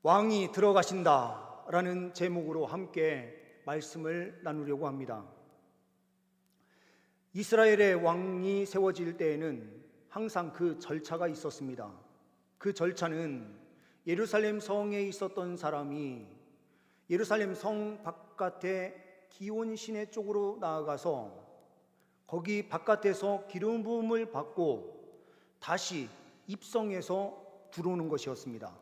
왕이 들어가신다 라는 제목으로 함께 말씀을 나누려고 합니다. 이스라엘의 왕이 세워질 때에는 항상 그 절차가 있었습니다. 그 절차는 예루살렘 성에 있었던 사람이 예루살렘 성 바깥에 기온 시내 쪽으로 나아가서 거기 바깥에서 기름 부음을 받고 다시 입성해서 들어오는 것이었습니다.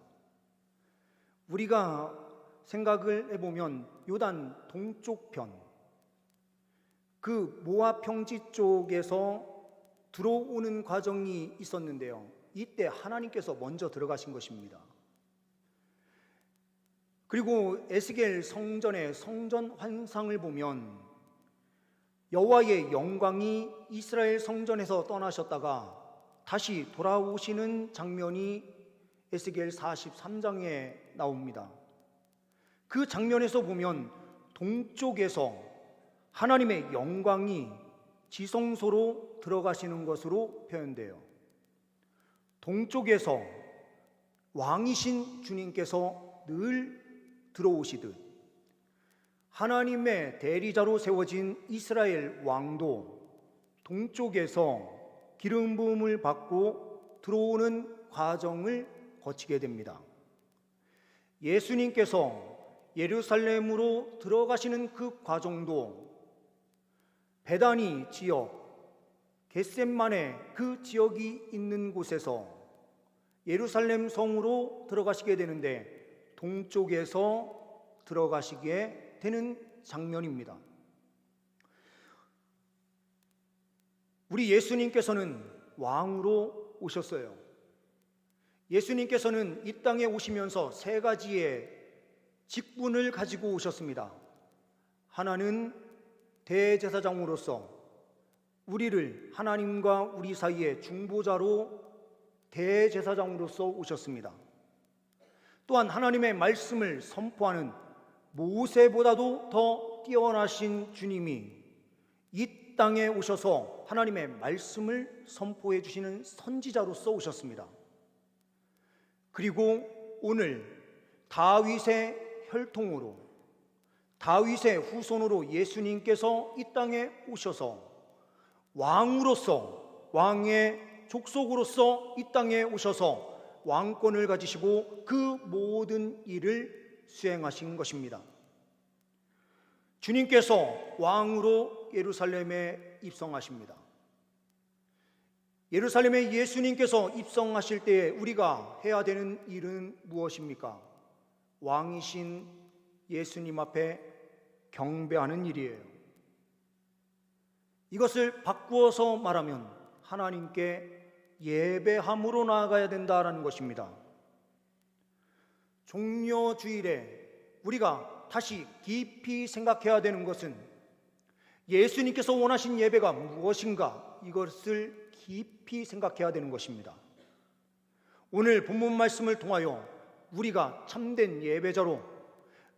우리가 생각을 해보면 요단 동쪽 편, 그 모압 평지 쪽에서 들어오는 과정이 있었는데요, 이때 하나님께서 먼저 들어가신 것입니다. 그리고 에스겔 성전의 성전 환상을 보면 여호와의 영광이 이스라엘 성전에서 떠나셨다가 다시 돌아오시는 장면이 에스겔 43장에 나옵니다. 그 장면에서 보면 동쪽에서 하나님의 영광이 지성소로 들어가시는 것으로 표현돼요. 동쪽에서 왕이신 주님께서 늘 들어오시듯 하나님의 대리자로 세워진 이스라엘 왕도 동쪽에서 기름 부음을 받고 들어오는 과정을 거치게 됩니다. 예수님께서 예루살렘으로 들어가시는 그 과정도 베다니 지역, 겟셋마네 그 지역이 있는 곳에서 예루살렘 성으로 들어가시게 되는데 동쪽에서 들어가시게 되는 장면입니다. 우리 예수님께서는 왕으로 오셨어요. 예수님께서는 이 땅에 오시면서 세 가지의 직분을 가지고 오셨습니다. 하나는 대제사장으로서 우리를 하나님과 우리 사이의 중보자로 대제사장으로서 오셨습니다. 또한 하나님의 말씀을 선포하는 모세보다도 더 뛰어나신 주님이 이 땅에 오셔서 하나님의 말씀을 선포해 주시는 선지자로서 오셨습니다. 그리고 오늘 다윗의 혈통으로, 다윗의 후손으로 예수님께서 이 땅에 오셔서 왕으로서, 왕의 족속으로서 이 땅에 오셔서 왕권을 가지시고 그 모든 일을 수행하신 것입니다. 주님께서 왕으로 예루살렘에 입성하십니다. 예루살렘에 예수님께서 입성하실 때에 우리가 해야 되는 일은 무엇입니까? 왕이신 예수님 앞에 경배하는 일이에요. 이것을 바꾸어서 말하면 하나님께 예배함으로 나아가야 된다라는 것입니다. 종려주일에 우리가 다시 깊이 생각해야 되는 것은 예수님께서 원하신 예배가 무엇인가, 이것을 깊이 생각해야 되는 것입니다. 오늘 본문 말씀을 통하여 우리가 참된 예배자로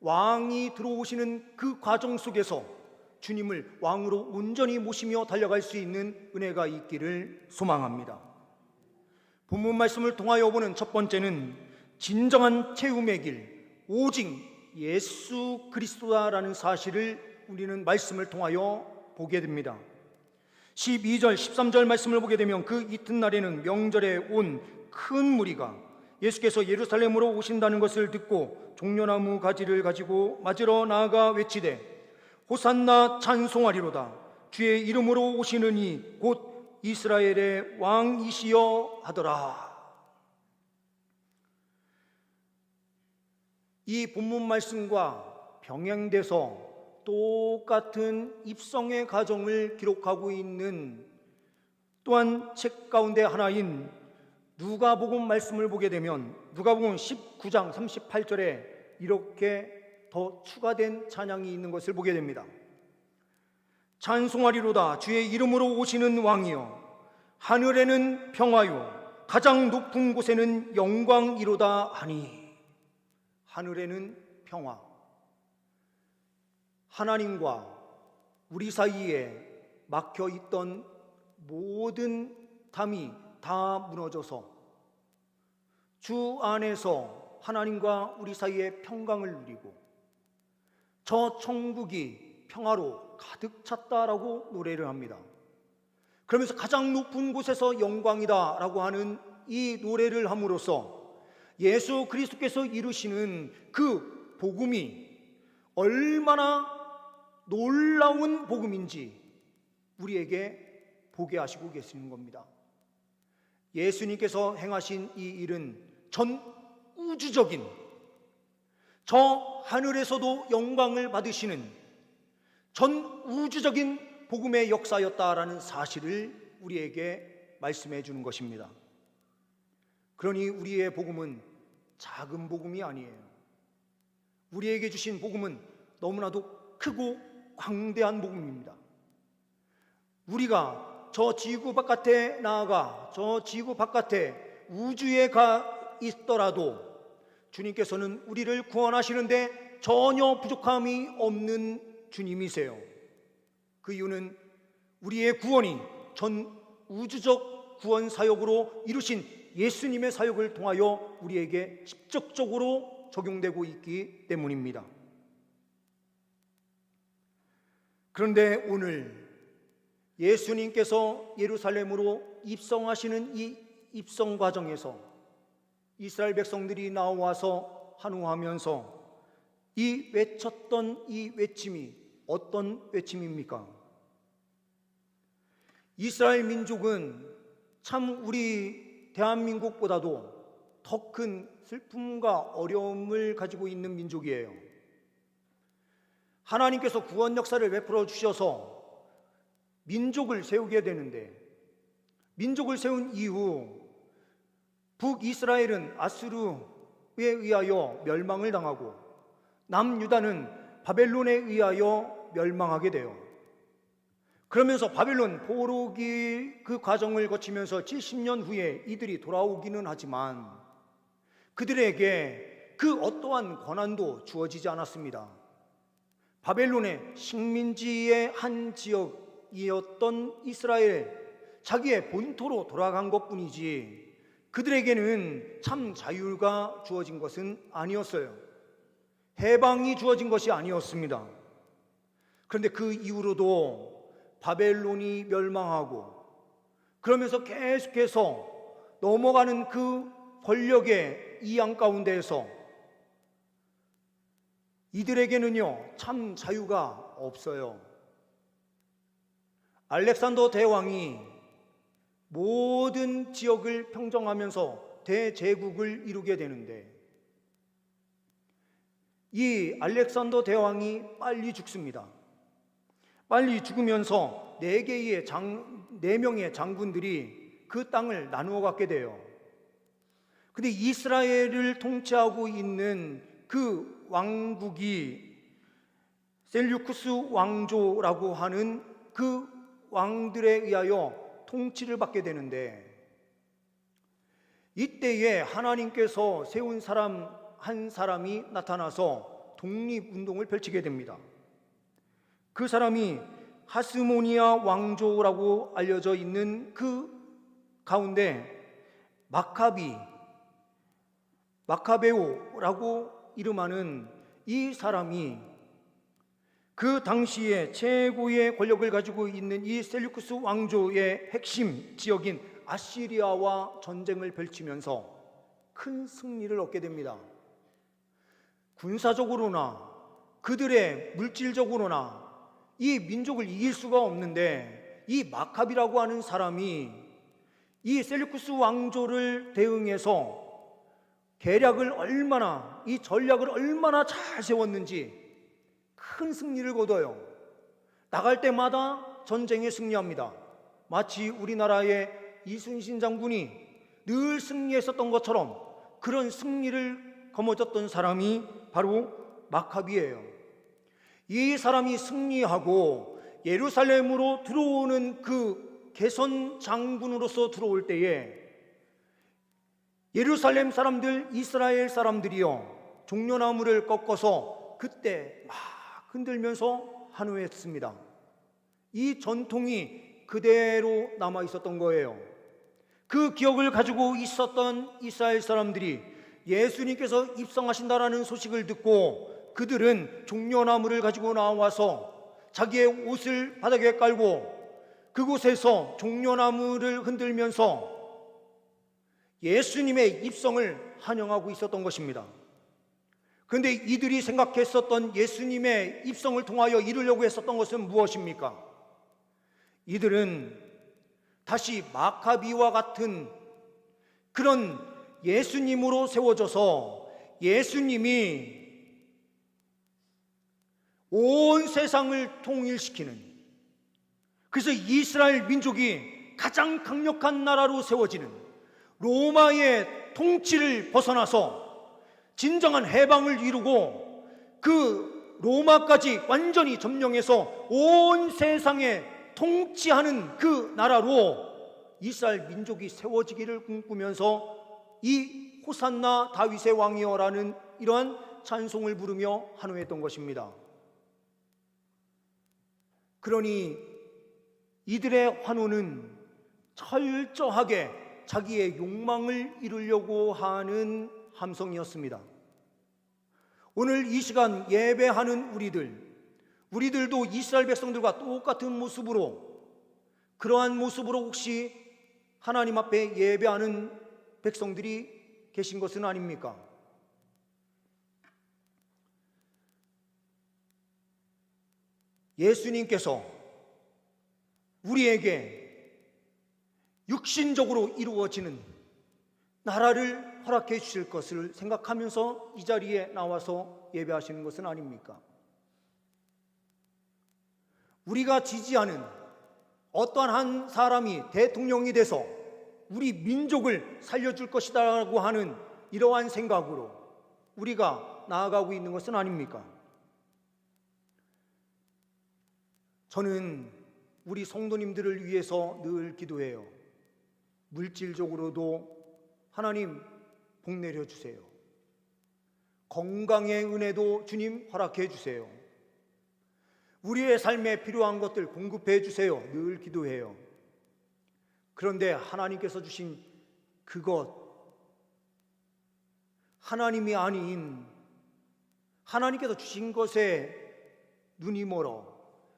왕이 들어오시는 그 과정 속에서 주님을 왕으로 온전히 모시며 달려갈 수 있는 은혜가 있기를 소망합니다. 본문 말씀을 통하여 보는 첫 번째는 진정한 체험의 길, 오직 예수 그리스도다라는 사실을 우리는 말씀을 통하여 보게 됩니다. 12절, 13절 말씀을 보게 되면 그 이튿날에는 명절에 온 큰 무리가 예수께서 예루살렘으로 오신다는 것을 듣고 종려나무 가지를 가지고 맞으러 나아가 외치되 호산나 찬송하리로다. 주의 이름으로 오시는 이 곧 이스라엘의 왕이시여 하더라. 이 본문 말씀과 병행돼서 똑같은 입성의 과정을 기록하고 있는 또한 책 가운데 하나인 누가복음 말씀을 보게 되면 누가복음 19장 38절에 이렇게 더 추가된 찬양이 있는 것을 보게 됩니다. 찬송하리로다. 주의 이름으로 오시는 왕이여, 하늘에는 평화요 가장 높은 곳에는 영광이로다 하니. 하늘에는 평화, 하나님과 우리 사이에 막혀있던 모든 담이 다 무너져서 주 안에서 하나님과 우리 사이에 평강을 누리고 저 천국이 평화로 가득 찼다라고 노래를 합니다. 그러면서 가장 높은 곳에서 영광이다라고 하는 이 노래를 함으로써 예수 그리스도께서 이루시는 그 복음이 얼마나 놀라운 복음인지 우리에게 보게 하시고 계시는 겁니다. 예수님께서 행하신 이 일은 전 우주적인, 저 하늘에서도 영광을 받으시는 전 우주적인 복음의 역사였다라는 사실을 우리에게 말씀해 주는 것입니다. 그러니 우리의 복음은 작은 복음이 아니에요. 우리에게 주신 복음은 너무나도 크고 광대한 복음입니다. 우리가 저 지구 바깥에 나아가 저 지구 바깥에 우주에 가 있더라도 주님께서는 우리를 구원하시는데 전혀 부족함이 없는 주님이세요. 그 이유는 우리의 구원이 전 우주적 구원 사역으로 이루신 예수님의 사역을 통하여 우리에게 직접적으로 적용되고 있기 때문입니다. 그런데 오늘 예수님께서 예루살렘으로 입성하시는 이 입성 과정에서 이스라엘 백성들이 나와서 환호하면서 이 외쳤던 이 외침이 어떤 외침입니까? 이스라엘 민족은 참 우리 대한민국보다도 더 큰 슬픔과 어려움을 가지고 있는 민족이에요. 하나님께서 구원 역사를 베풀어 주셔서 민족을 세우게 되는데, 민족을 세운 이후 북이스라엘은 아수르에 의하여 멸망을 당하고 남유다는 바벨론에 의하여 멸망하게 돼요. 그러면서 바벨론 포로기 그 과정을 거치면서 70년 후에 이들이 돌아오기는 하지만 그들에게 그 어떠한 권한도 주어지지 않았습니다. 바벨론의 식민지의 한 지역이었던 이스라엘, 자기의 본토로 돌아간 것뿐이지 그들에게는 참 자유가 주어진 것은 아니었어요. 해방이 주어진 것이 아니었습니다. 그런데 그 이후로도 바벨론이 멸망하고 그러면서 계속해서 넘어가는 그 권력의 이양 가운데에서 이들에게는요 참 자유가 없어요. 알렉산더 대왕이 모든 지역을 평정하면서 대제국을 이루게 되는데 이 알렉산더 대왕이 빨리 죽습니다. 빨리 죽으면서 4명의 장군들이 그 땅을 나누어 갖게 돼요. 근데 이스라엘을 통치하고 있는 그 왕국이 셀류쿠스 왕조라고 하는 그 왕들에 의하여 통치를 받게 되는데, 이때에 하나님께서 세운 사람 한 사람이 나타나서 독립운동을 펼치게 됩니다. 그 사람이 하스모니아 왕조라고 알려져 있는 그 가운데 마카베오라고 이름하는 이 사람이 그 당시에 최고의 권력을 가지고 있는 이 셀류쿠스 왕조의 핵심 지역인 아시리아와 전쟁을 펼치면서 큰 승리를 얻게 됩니다. 군사적으로나 그들의 물질적으로나 이 민족을 이길 수가 없는데, 이 마카비라고 하는 사람이 이 셀류쿠스 왕조를 대응해서 계략을 얼마나, 이 전략을 얼마나 잘 세웠는지 큰 승리를 거둬요. 나갈 때마다 전쟁에 승리합니다. 마치 우리나라의 이순신 장군이 늘 승리했었던 것처럼 그런 승리를 거머쥐었던 사람이 바로 마카비예요. 이 사람이 승리하고 예루살렘으로 들어오는 그 개선 장군으로서 들어올 때에 예루살렘 사람들, 이스라엘 사람들이요 종려나무를 꺾어서 그때 막 흔들면서 환호했습니다. 이 전통이 그대로 남아 있었던 거예요. 그 기억을 가지고 있었던 이스라엘 사람들이 예수님께서 입성하신다라는 소식을 듣고 그들은 종려나무를 가지고 나와서 자기의 옷을 바닥에 깔고 그곳에서 종려나무를 흔들면서 예수님의 입성을 환영하고 있었던 것입니다. 그런데 이들이 생각했었던 예수님의 입성을 통하여 이루려고 했었던 것은 무엇입니까? 이들은 다시 마카비와 같은 그런 예수님으로 세워져서 예수님이 온 세상을 통일시키는, 그래서 이스라엘 민족이 가장 강력한 나라로 세워지는 로마의 통치를 벗어나서 진정한 해방을 이루고 그 로마까지 완전히 점령해서 온 세상에 통치하는 그 나라로 이스라엘 민족이 세워지기를 꿈꾸면서 이 호산나 다윗의 왕이여라는 이러한 찬송을 부르며 환호했던 것입니다. 그러니 이들의 환호는 철저하게 자기의 욕망을 이루려고 하는 함성이었습니다. 오늘 이 시간 예배하는 우리들도 이스라엘 백성들과 똑같은 모습으로, 그러한 모습으로 혹시 하나님 앞에 예배하는 백성들이 계신 것은 아닙니까? 예수님께서 우리에게 육신적으로 이루어지는 나라를 허락해 주실 것을 생각하면서 이 자리에 나와서 예배하시는 것은 아닙니까? 우리가 지지하는 어떠한 한 사람이 대통령이 돼서 우리 민족을 살려줄 것이다라고 하는 이러한 생각으로 우리가 나아가고 있는 것은 아닙니까? 저는 우리 성도님들을 위해서 늘 기도해요. 물질적으로도 하나님 복 내려주세요. 건강의 은혜도 주님 허락해 주세요. 우리의 삶에 필요한 것들 공급해 주세요. 늘 기도해요. 그런데 하나님께서 주신 그것, 하나님이 아닌 하나님께서 주신 것에 눈이 멀어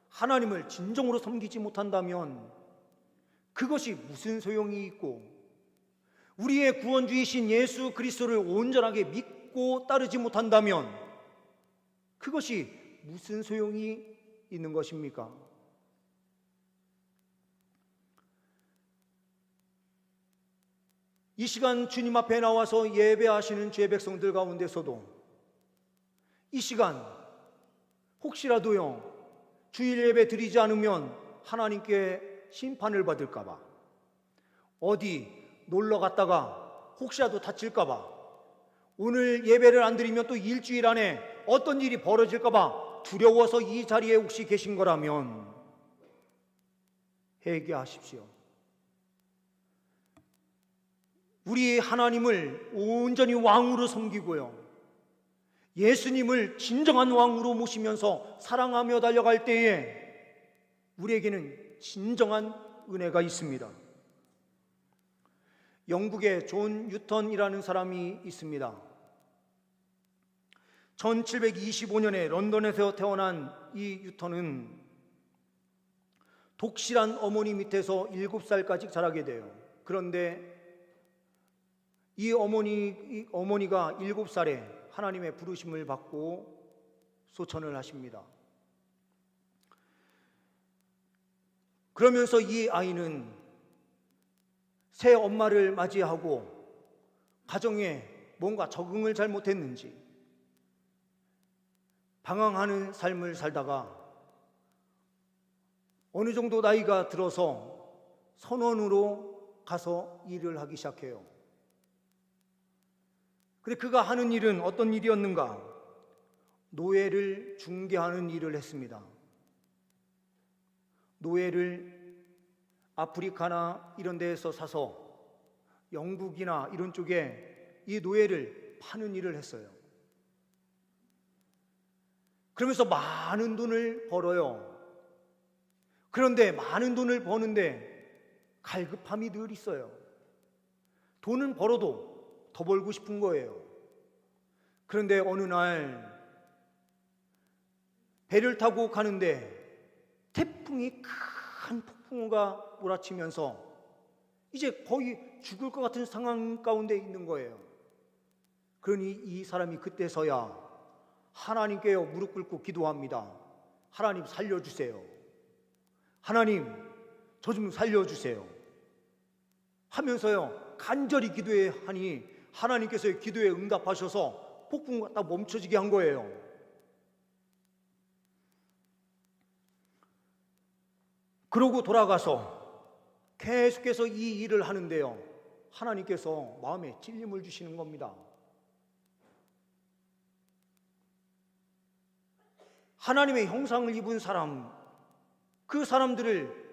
하나님을 진정으로 섬기지 못한다면 그것이 무슨 소용이 있고, 우리의 구원주이신 예수 그리스도를 온전하게 믿고 따르지 못한다면 그것이 무슨 소용이 있는 것입니까? 이 시간 주님 앞에 나와서 예배하시는 주의 백성들 가운데서도 이 시간 혹시라도요 주일 예배 드리지 않으면 하나님께 심판을 받을까 봐, 어디 놀러 갔다가 혹시라도 다칠까 봐, 오늘 예배를 안 드리면 또 일주일 안에 어떤 일이 벌어질까 봐 두려워서 이 자리에 혹시 계신 거라면 회개하십시오. 우리 하나님을 온전히 왕으로 섬기고요, 예수님을 진정한 왕으로 모시면서 사랑하며 달려갈 때에 우리에게는 진정한 은혜가 있습니다. 영국의 존 유턴이라는 사람이 있습니다. 1725년에 런던에서 태어난 이 유턴은 독실한 어머니 밑에서 7살까지 자라게 돼요. 그런데 이 어머니가 7살에 하나님의 부르심을 받고 소천을 하십니다. 그러면서 이 아이는 새 엄마를 맞이하고 가정에 뭔가 적응을 잘못했는지 방황하는 삶을 살다가 어느 정도 나이가 들어서 선원으로 가서 일을 하기 시작해요. 근데 그가 하는 일은 어떤 일이었는가? 노예를 중개하는 일을 했습니다. 노예를 아프리카나 이런 데에서 사서 영국이나 이런 쪽에 이 노예를 파는 일을 했어요. 그러면서 많은 돈을 벌어요. 그런데 많은 돈을 버는데 갈급함이 늘 있어요. 돈은 벌어도 더 벌고 싶은 거예요. 그런데 어느 날 배를 타고 가는데 태풍이 큰 폭풍우가 몰아치면서 이제 거의 죽을 것 같은 상황 가운데 있는 거예요. 그러니 이 사람이 그때서야 하나님께 무릎 꿇고 기도합니다. 하나님 살려주세요. 하나님 저 좀 살려주세요 하면서요 간절히 기도하니 하나님께서 기도에 응답하셔서 폭풍우가 딱 멈춰지게 한 거예요. 그러고 돌아가서 계속해서 이 일을 하는데요, 하나님께서 마음에 찔림을 주시는 겁니다. 하나님의 형상을 입은 사람, 그 사람들을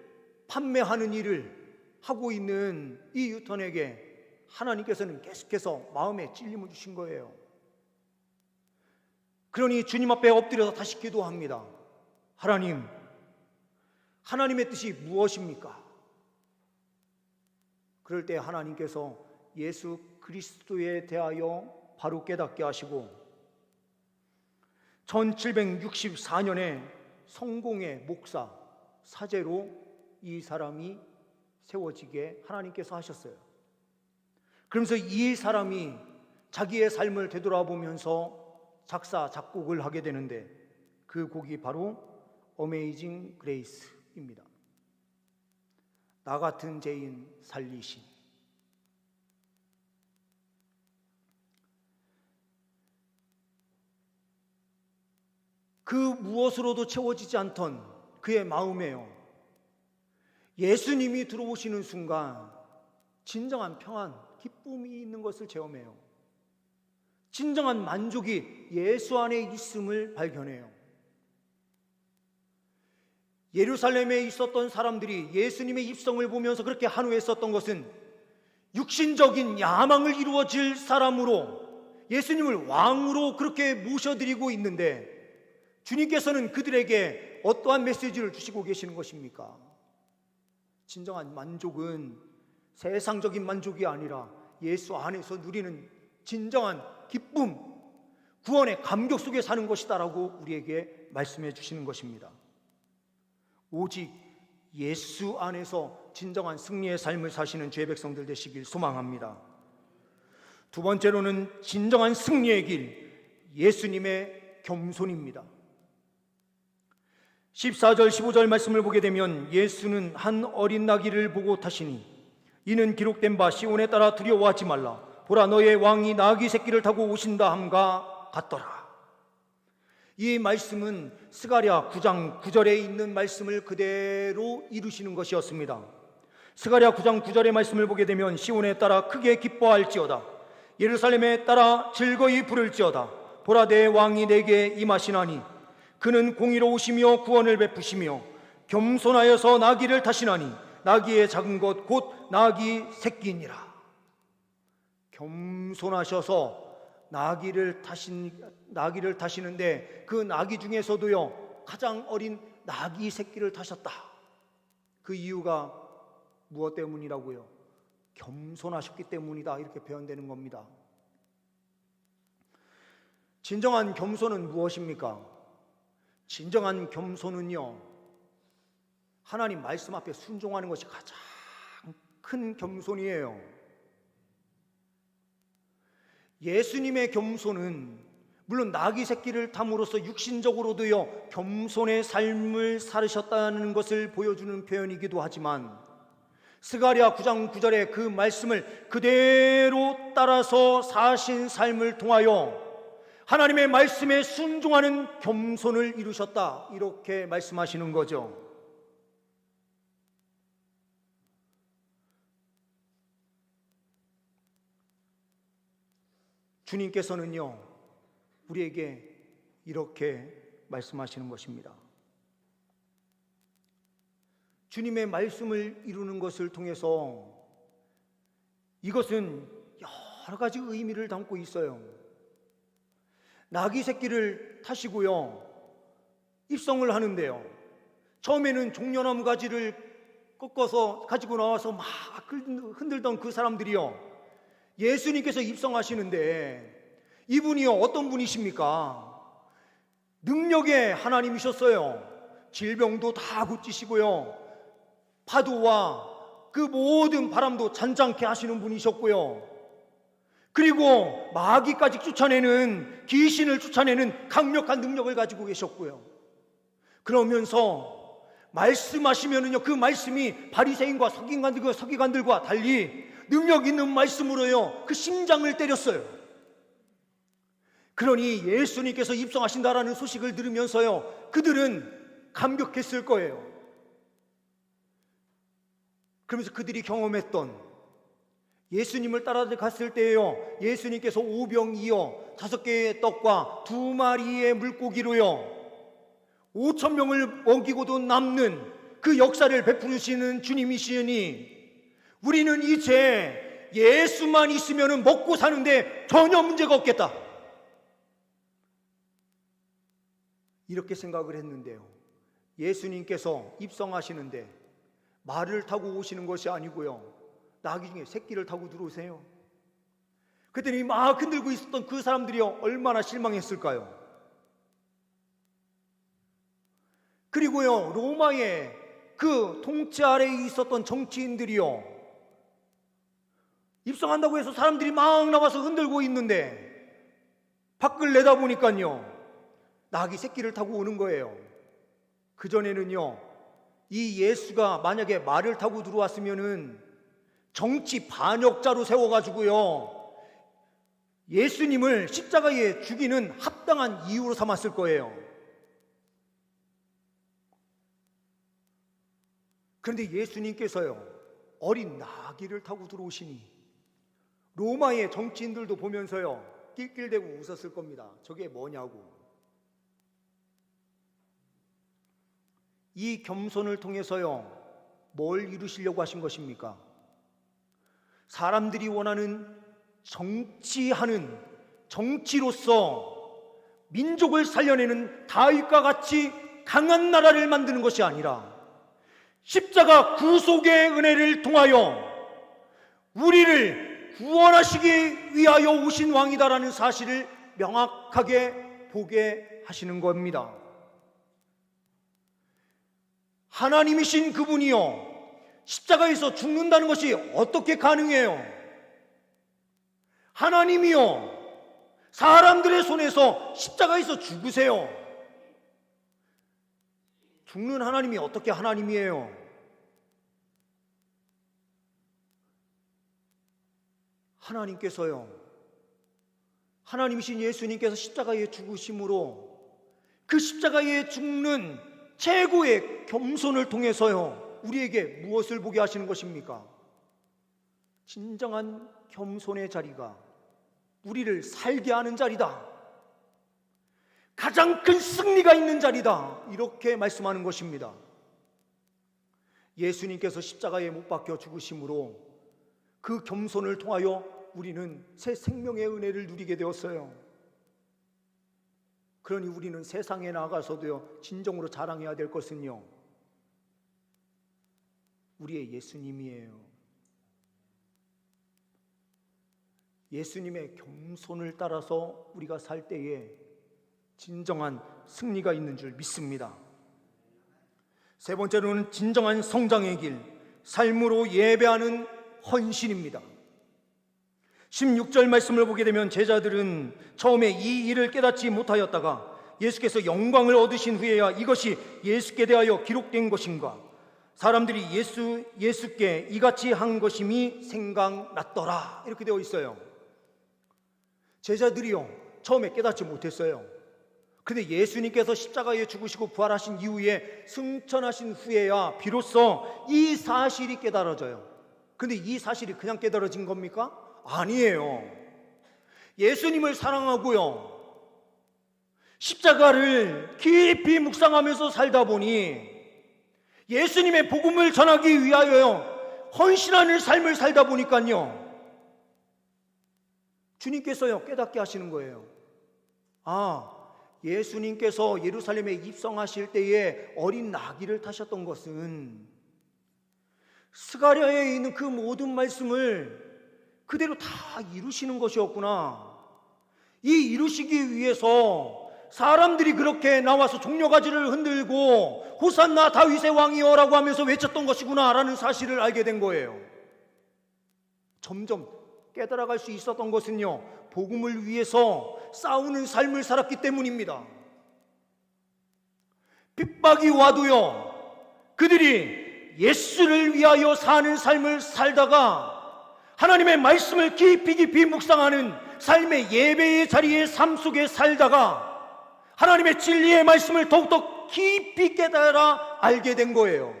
판매하는 일을 하고 있는 이 유턴에게 하나님께서는 계속해서 마음에 찔림을 주신 거예요. 그러니 주님 앞에 엎드려서 다시 기도합니다. 하나님, 하나님의 뜻이 무엇입니까? 그럴 때 하나님께서 예수 그리스도에 대하여 바로 깨닫게 하시고 1764년에 성공의 목사, 사제로 이 사람이 세워지게 하나님께서 하셨어요. 그러면서 이 사람이 자기의 삶을 되돌아보면서 작사, 작곡을 하게 되는데 그 곡이 바로 어메이징 그레이스입니다. 나 같은 죄인 살리신. 그 무엇으로도 채워지지 않던 그의 마음에요, 예수님이 들어오시는 순간 진정한 평안, 기쁨이 있는 것을 체험해요. 진정한 만족이 예수 안에 있음을 발견해요. 예루살렘에 있었던 사람들이 예수님의 입성을 보면서 그렇게 한우했었던 것은 육신적인 야망을 이루어질 사람으로 예수님을 왕으로 그렇게 모셔드리고 있는데 주님께서는 그들에게 어떠한 메시지를 주시고 계시는 것입니까? 진정한 만족은 세상적인 만족이 아니라 예수 안에서 누리는 진정한 기쁨, 구원의 감격 속에 사는 것이다라고 우리에게 말씀해 주시는 것입니다. 오직 예수 안에서 진정한 승리의 삶을 사시는 주의 백성들 되시길 소망합니다. 두 번째로는 진정한 승리의 길, 예수님의 겸손입니다. 14절 15절 말씀을 보게 되면 예수는 한 어린 나귀를 보고 타시니 이는 기록된 바 시온에 따라 두려워하지 말라 보라 너의 왕이 나귀 새끼를 타고 오신다 함과 같더라. 이 말씀은 스가랴 9장 9절에 있는 말씀을 그대로 이루시는 것이었습니다. 스가랴 9장 9절의 말씀을 보게 되면 시온에 따라 크게 기뻐할지어다 예루살렘에 따라 즐거이 부를지어다 보라 내 왕이 내게 임하시나니 그는 공의로우시며 구원을 베푸시며 겸손하여서 나귀를 타시나니 나귀의 작은 것 곧 나귀 새끼니라. 겸손하셔서 나귀를 타시는데 그 나귀 중에서도요 가장 어린 나귀 새끼를 타셨다. 그 이유가 무엇 때문이라고요? 겸손하셨기 때문이다, 이렇게 표현되는 겁니다. 진정한 겸손은 무엇입니까? 진정한 겸손은요, 하나님 말씀 앞에 순종하는 것이 가장 큰 겸손이에요. 예수님의 겸손은 물론 나귀 새끼를 탐으로써 육신적으로도요 겸손의 삶을 살으셨다는 것을 보여주는 표현이기도 하지만 스가랴 9장 9절의 그 말씀을 그대로 따라서 사신 삶을 통하여 하나님의 말씀에 순종하는 겸손을 이루셨다, 이렇게 말씀하시는 거죠. 주님께서는요 우리에게 이렇게 말씀하시는 것입니다. 주님의 말씀을 이루는 것을 통해서 이것은 여러 가지 의미를 담고 있어요. 나귀 새끼를 타시고요 입성을 하는데요, 처음에는 종려나무 가지를 꺾어서 가지고 나와서 막 흔들던 그 사람들이요 예수님께서 입성하시는데 이분이요 어떤 분이십니까? 능력의 하나님이셨어요. 질병도 다 고치시고요, 파도와 그 모든 바람도 잔잔케 하시는 분이셨고요, 그리고 마귀까지 쫓아내는, 귀신을 쫓아내는 강력한 능력을 가지고 계셨고요. 그러면서 말씀하시면은요, 그 말씀이 바리새인과 서기관들과 달리 능력 있는 말씀으로요 그 심장을 때렸어요. 그러니 예수님께서 입성하신다라는 소식을 들으면서요 그들은 감격했을 거예요. 그러면서 그들이 경험했던, 예수님을 따라갔을 때에요 예수님께서 오병이어 5개의 떡과 2마리의 물고기로요 5,000명을 먹이고도 남는 그 역사를 베푸시는 주님이시니 우리는 이제 예수만 있으면 먹고 사는데 전혀 문제가 없겠다, 이렇게 생각을 했는데요, 예수님께서 입성하시는데 말을 타고 오시는 것이 아니고요 나귀 중에 새끼를 타고 들어오세요. 그랬더니 막 흔들고 있었던 그 사람들이요 얼마나 실망했을까요? 그리고요 로마의 그 통치 아래에 있었던 정치인들이요 입성한다고 해서 사람들이 막 나와서 흔들고 있는데 밖을 내다보니까요 나귀 새끼를 타고 오는 거예요. 그전에는요 이 예수가 만약에 말을 타고 들어왔으면은 정치 반역자로 세워가지고요 예수님을 십자가에 죽이는 합당한 이유로 삼았을 거예요. 그런데 예수님께서요 어린 나귀를 타고 들어오시니 로마의 정치인들도 보면서요 낄낄대고 웃었을 겁니다. 저게 뭐냐고. 이 겸손을 통해서요 뭘 이루시려고 하신 것입니까? 사람들이 원하는 정치하는, 정치로서 민족을 살려내는 다윗과 같이 강한 나라를 만드는 것이 아니라 십자가 구속의 은혜를 통하여 우리를 구원하시기 위하여 오신 왕이다라는 사실을 명확하게 보게 하시는 겁니다. 하나님이신 그분이요 십자가에서 죽는다는 것이 어떻게 가능해요? 하나님이요 사람들의 손에서 십자가에서 죽으세요. 죽는 하나님이 어떻게 하나님이에요? 하나님께서요 하나님이신 예수님께서 십자가에 죽으심으로 그 십자가에 죽는 최고의 겸손을 통해서요 우리에게 무엇을 보게 하시는 것입니까? 진정한 겸손의 자리가 우리를 살게 하는 자리다, 가장 큰 승리가 있는 자리다, 이렇게 말씀하는 것입니다. 예수님께서 십자가에 못 박혀 죽으심으로 그 겸손을 통하여 우리는 새 생명의 은혜를 누리게 되었어요. 그러니 우리는 세상에 나가서도요 진정으로 자랑해야 될 것은요 우리의 예수님이에요. 예수님의 겸손을 따라서 우리가 살 때에 진정한 승리가 있는 줄 믿습니다. 세 번째로는 진정한 성장의 길, 삶으로 예배하는 헌신입니다. 16절 말씀을 보게 되면 제자들은 처음에 이 일을 깨닫지 못하였다가 예수께서 영광을 얻으신 후에야 이것이 예수께 대하여 기록된 것인가, 사람들이 예수께 이같이 한 것임이 생각났더라, 이렇게 되어 있어요. 제자들이요 처음에 깨닫지 못했어요. 근데 예수님께서 십자가에 죽으시고 부활하신 이후에 승천하신 후에야 비로소 이 사실이 깨달아져요. 근데 이 사실이 그냥 깨달아진 겁니까? 아니에요. 예수님을 사랑하고요 십자가를 깊이 묵상하면서 살다 보니 예수님의 복음을 전하기 위하여 헌신하는 삶을 살다 보니까요 주님께서요 깨닫게 하시는 거예요. 아, 예수님께서 예루살렘에 입성하실 때에 어린 나귀를 타셨던 것은 스가랴에 있는 그 모든 말씀을 그대로 다 이루시는 것이었구나. 이 이루시기 위해서 사람들이 그렇게 나와서 종려가지를 흔들고 호산나 다윗의 왕이여라고 하면서 외쳤던 것이구나 라는 사실을 알게 된 거예요. 점점 깨달아갈 수 있었던 것은요, 복음을 위해서 싸우는 삶을 살았기 때문입니다. 핍박이 와도요, 그들이 예수를 위하여 사는 삶을 살다가 하나님의 말씀을 깊이 묵상하는 삶의 예배의 자리의 삶 속에 살다가 하나님의 진리의 말씀을 더욱더 깊이 깨달아 알게 된 거예요.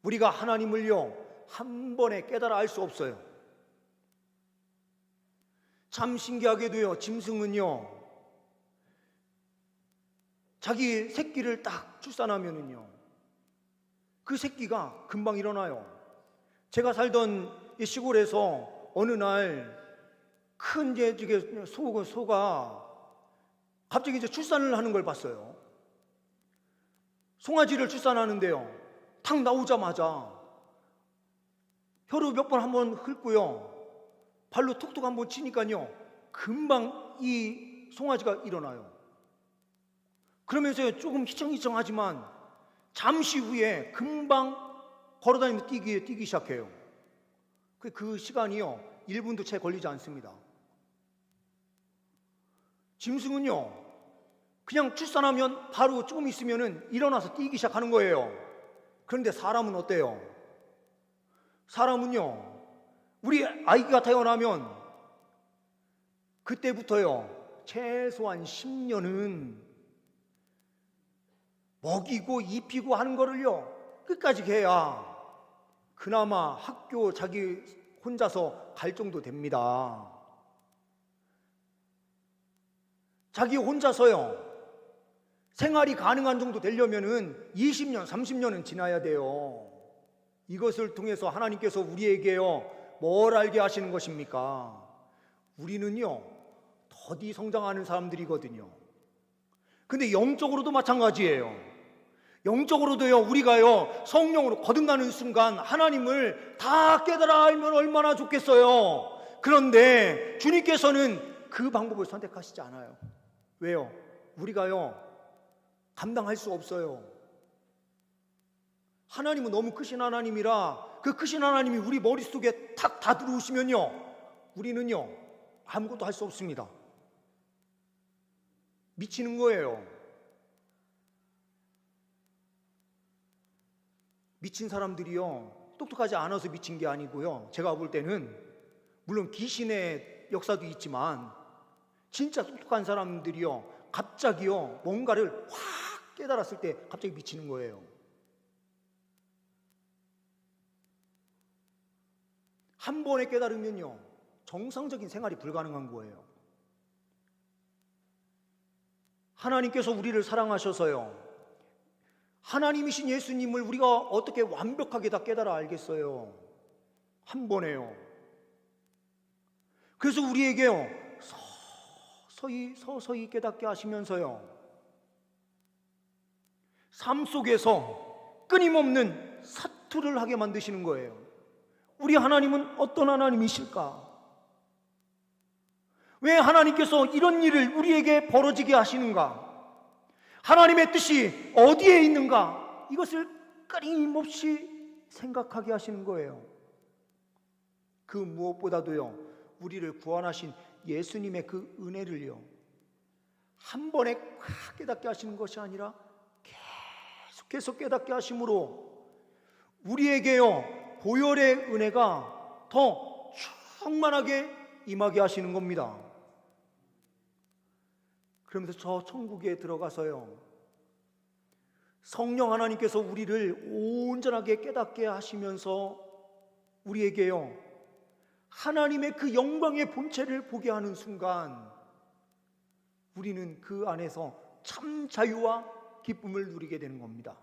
우리가 하나님을요, 한 번에 깨달아 알 수 없어요. 참 신기하게도요, 짐승은요, 자기 새끼를 딱 출산하면은요, 그 새끼가 금방 일어나요. 제가 살던 이 시골에서 어느 날 큰 소가 갑자기 출산을 하는 걸 봤어요. 송아지를 출산하는데요, 탁 나오자마자 혀로 몇 번 한번 훑고요, 발로 톡톡 한번 치니까요, 금방 이 송아지가 일어나요. 그러면서 조금 희청희청하지만 잠시 후에 금방 걸어다니면서 뛰기 시작해요. 그 시간이요, 1분도 채 걸리지 않습니다. 짐승은요, 그냥 출산하면 바로 조금 있으면은 일어나서 뛰기 시작하는 거예요. 그런데 사람은 어때요? 사람은요, 우리 아이가 태어나면 그때부터요, 최소한 10년은 먹이고 입히고 하는 거를요, 끝까지 해야 그나마 학교 자기 혼자서 갈 정도 됩니다. 자기 혼자서요, 생활이 가능한 정도 되려면은 20년, 30년은 지나야 돼요. 이것을 통해서 하나님께서 우리에게요, 뭘 알게 하시는 것입니까? 우리는요, 더디 성장하는 사람들이거든요. 근데 영적으로도 마찬가지예요. 영적으로도요, 우리가요, 성령으로 거듭나는 순간 하나님을 다 깨달아 알면 얼마나 좋겠어요. 그런데 주님께서는 그 방법을 선택하시지 않아요. 왜요? 우리가요, 감당할 수 없어요. 하나님은 너무 크신 하나님이라 그 크신 하나님이 우리 머릿속에 탁 다 들어오시면요, 우리는요, 아무것도 할 수 없습니다. 미치는 거예요. 미친 사람들이요, 똑똑하지 않아서 미친 게 아니고요, 제가 볼 때는 물론 귀신의 역사도 있지만 진짜 똑똑한 사람들이요, 갑자기요, 뭔가를 확 깨달았을 때 갑자기 미치는 거예요. 한 번에 깨달으면요, 정상적인 생활이 불가능한 거예요. 하나님께서 우리를 사랑하셔서요, 하나님이신 예수님을 우리가 어떻게 완벽하게 다 깨달아 알겠어요? 한 번에요. 그래서 우리에게요, 서서히 깨닫게 하시면서요, 삶 속에서 끊임없는 사투를 하게 만드시는 거예요. 우리 하나님은 어떤 하나님이실까? 왜 하나님께서 이런 일을 우리에게 벌어지게 하시는가? 하나님의 뜻이 어디에 있는가? 이것을 끊임없이 생각하게 하시는 거예요. 그 무엇보다도요, 우리를 구원하신 예수님의 그 은혜를요, 한 번에 확 깨닫게 하시는 것이 아니라 계속해서 깨닫게 하심으로 우리에게요, 보혈의 은혜가 더 충만하게 임하게 하시는 겁니다. 그러면서 저 천국에 들어가서요, 성령 하나님께서 우리를 온전하게 깨닫게 하시면서 우리에게요, 하나님의 그 영광의 본체를 보게 하는 순간 우리는 그 안에서 참 자유와 기쁨을 누리게 되는 겁니다.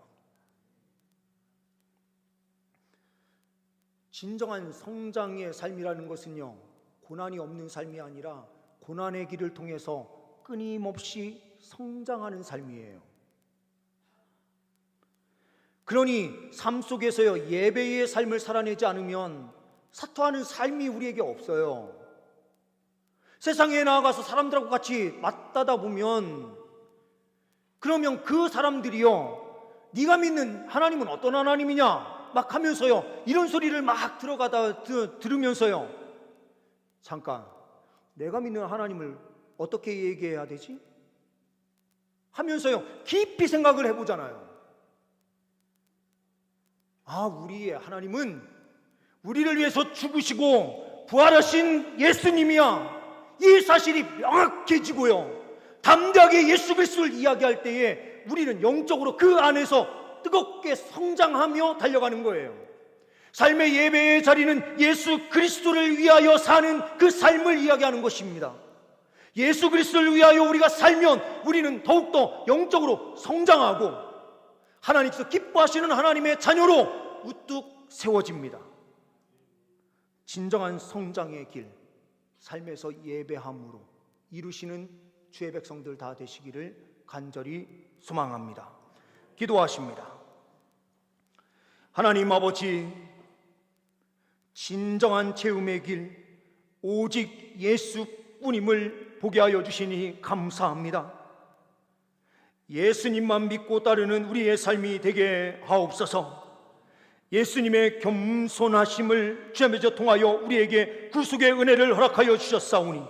진정한 성장의 삶이라는 것은요, 고난이 없는 삶이 아니라 고난의 길을 통해서 끊임없이 성장하는 삶이에요. 그러니 삶 속에서요, 예배의 삶을 살아내지 않으면 사토하는 삶이 우리에게 없어요. 세상에 나아가서 사람들하고 같이 맞다다 보면, 그러면 그 사람들이요, 네가 믿는 하나님은 어떤 하나님이냐 막 하면서요, 이런 소리를 막 들으면서요, 잠깐, 내가 믿는 하나님을 어떻게 얘기해야 되지? 하면서요, 깊이 생각을 해보잖아요. 아, 우리의 하나님은 우리를 위해서 죽으시고 부활하신 예수님이야. 이 사실이 명확해지고요, 담대하게 예수 그리스도를 이야기할 때에 우리는 영적으로 그 안에서 뜨겁게 성장하며 달려가는 거예요. 삶의 예배의 자리는 예수 그리스도를 위하여 사는 그 삶을 이야기하는 것입니다. 예수 그리스도를 위하여 우리가 살면 우리는 더욱더 영적으로 성장하고 하나님께서 기뻐하시는 하나님의 자녀로 우뚝 세워집니다. 진정한 성장의 길, 삶에서 예배함으로 이루시는 주의 백성들 다 되시기를 간절히 소망합니다. 기도하십니다. 하나님 아버지, 진정한 체험의 길 오직 예수뿐임을 보게 하여 주시니 감사합니다. 예수님만 믿고 따르는 우리의 삶이 되게 하옵소서. 예수님의 겸손하심을 주님에서 통하여 우리에게 구속의 은혜를 허락하여 주셨사오니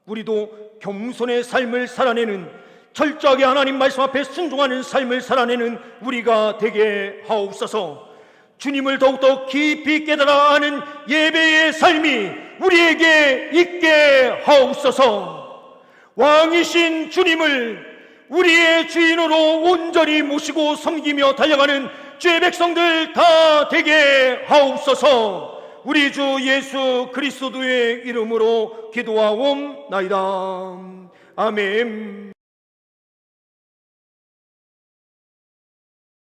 우리도 겸손의 삶을 살아내는, 철저하게 하나님 말씀 앞에 순종하는 삶을 살아내는 우리가 되게 하옵소서. 주님을 더욱더 깊이 깨달아 아는 예배의 삶이 우리에게 있게 하옵소서. 왕이신 주님을 우리의 주인으로 온전히 모시고 섬기며 달려가는 주의 백성들 다 되게 하옵소서. 우리 주 예수 그리스도의 이름으로 기도하옵나이다. 아멘.